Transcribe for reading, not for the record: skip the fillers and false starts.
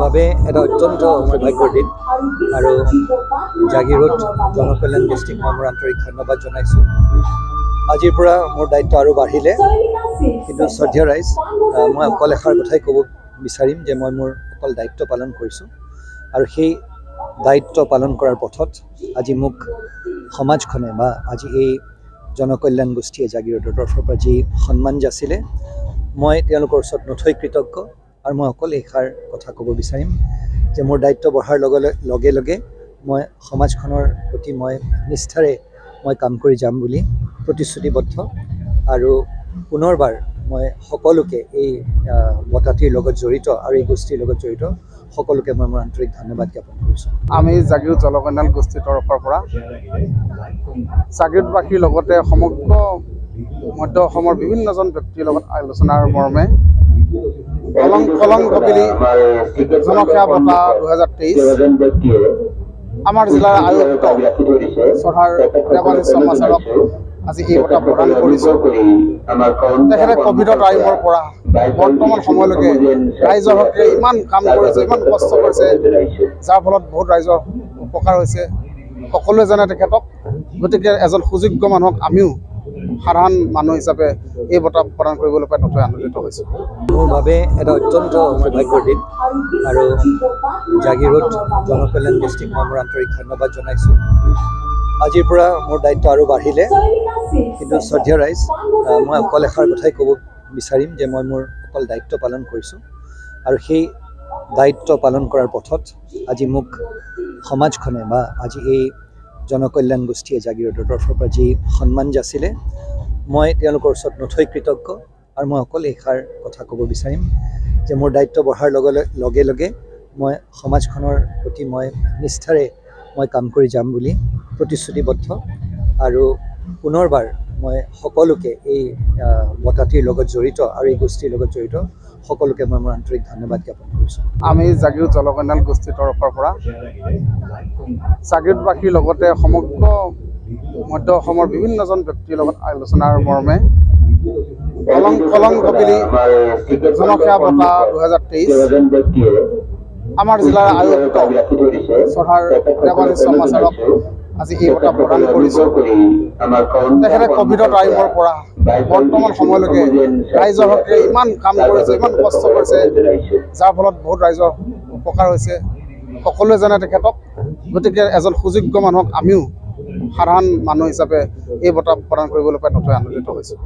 বাবে এটা অত্যন্ত সৌভাগ্যৰ দিন আৰু জাগিৰোড জনকল্যাণ গোষ্ঠীক মই মোৰ আন্তৰিক ধন্যবাদ জনাইছোঁ। আজিৰ পৰা মোৰ দায়িত্ব আৰু বাঢ়িলে, কিন্তু শ্ৰদ্ধেয় ৰাইজ, মই অকল এষাৰ কথাই ক'ব বিচাৰিম যে মই মোৰ অকল দায়িত্ব পালন কৰিছোঁ আৰু সেই দায়িত্ব পালন কৰাৰ পথত আজি মোক সমাজখনে বা আজি এই জনকল্যাণ গোষ্ঠীয়ে জাগিৰোডৰ তৰফৰ পৰা যি সন্মান যাচিলে, মই তেওঁলোকৰ ওচৰত নথৈ কৃতজ্ঞ। আৰু মই অকল এইষাৰ কথা ক'ব বিচাৰিম যে মোৰ দায়িত্ব বঢ়াৰ লগে লগে মই সমাজখনৰ প্ৰতি মই নিষ্ঠাৰে মই কাম কৰি যাম বুলি প্ৰতিশ্ৰুতিবদ্ধ। আৰু পুনৰবাৰ মই সকলোকে এই বঁটাটিৰ লগত জড়িত আৰু এই গোষ্ঠীৰ লগত জড়িত সকলোকে মই মোৰ আন্তৰিক ধন্যবাদ জ্ঞাপন কৰিছোঁ। আমি জাগিৰোড জনকল্যাণ গোষ্ঠীৰ তৰফৰ পৰা জাগিৰোডবাসীৰ লগতে সমগ্ৰ মধ্য অসমৰ বিভিন্নজন ব্যক্তিৰ লগত আলোচনাৰ মৰ্মে কলং কপিলী জনসেৱা বঁটা 2023 আমাৰ জিলাৰ আয়ুক্ত চৰকাৰ দেৱাশীষ সমাচাৰক আজি এই বঁটা প্ৰদান কৰিছোঁ। তেখেতে ক'ভিডৰ টাইমৰ পৰা বৰ্তমান সময়লৈকে ৰাইজৰ হকে ইমান কাম কৰিছে, ইমান কষ্ট কৰিছে, যাৰ ফলত বহুত ৰাইজৰ উপকাৰ হৈছে। সকলোৱে জানে তেখেতক, গতিকে এজন সুযোগ্য মানুহক আমিও সাধাৰণ মানুহ হিচাপে এই বঁটা প্ৰদান কৰিবলৈ পাই নথৈ আনন্দিত হৈছোঁ। মোৰ বাবে এটা অত্যন্ত সৌভাগ্যৰ দিন আৰু জাগিৰোড জনকল্যাণ গোষ্ঠীক মই মোৰ আন্তৰিক ধন্যবাদ জনাইছোঁ। আজিৰ পৰা মোৰ দায়িত্ব আৰু বাঢ়িলে, কিন্তু শ্ৰদ্ধেয় ৰাইজ, মই অকল এষাৰ কথাই ক'ব বিচাৰিম যে মই মোৰ অকল দায়িত্ব পালন কৰিছোঁ আৰু সেই দায়িত্ব পালন কৰাৰ পথত আজি মোক সমাজখনে বা আজি এই জনকল্যাণ গোষ্ঠীয়ে জাগিৰোডৰ তৰফৰ পৰা যি সন্মান যাচিলে, মই তেওঁলোকৰ ওচৰত নথৈ কৃতজ্ঞ। আৰু মই অকল এইষাৰ কথা ক'ব বিচাৰিম যে মোৰ দায়িত্ব বঢ়াৰ লগে লগে মই সমাজখনৰ প্ৰতি মই নিষ্ঠাৰে মই কাম কৰি যাম বুলি প্ৰতিশ্ৰুতিবদ্ধ। আৰু পুনৰবাৰ মই সকলোকে এই বঁটাটিৰ লগত জড়িত আৰু এই গোষ্ঠীৰ লগত জড়িত সকলোকে মই মোৰ আন্তৰিক ধন্যবাদ জ্ঞাপন কৰিছোঁ। আমি জাগিৰোড জনকল্যাণ গোষ্ঠীৰ তৰফৰ পৰা জাগিৰোডবাসীৰ লগতে সমগ্ৰ মধ্য অসমৰ বিভিন্নজন ব্যক্তিৰ লগত আলোচনাৰ মৰ্মে কলং কপিলী জনসেৱা বঁটা 2023 আমাৰ জিলাৰ আয়ুক্ত চৰকাৰ দেৱাশীষ সমাচাৰক আজি এই বঁটা প্ৰদান কৰিছোঁ। তেখেতে ক'ভিডৰ টাইমৰ পৰা বৰ্তমান সময়লৈকে ৰাইজৰ হকে ইমান কাম কৰিছে, ইমান কষ্ট কৰিছে, যাৰ ফলত বহুত ৰাইজৰ উপকাৰ হৈছে। সকলোৱে জানে তেখেতক, গতিকে এজন সুযোগ্য মানুহক আমিও সাধাৰণ মানুহ হিচাপে এই বঁটা প্ৰদান কৰিবলৈ পাই নথৈ আনন্দিত হৈছোঁ।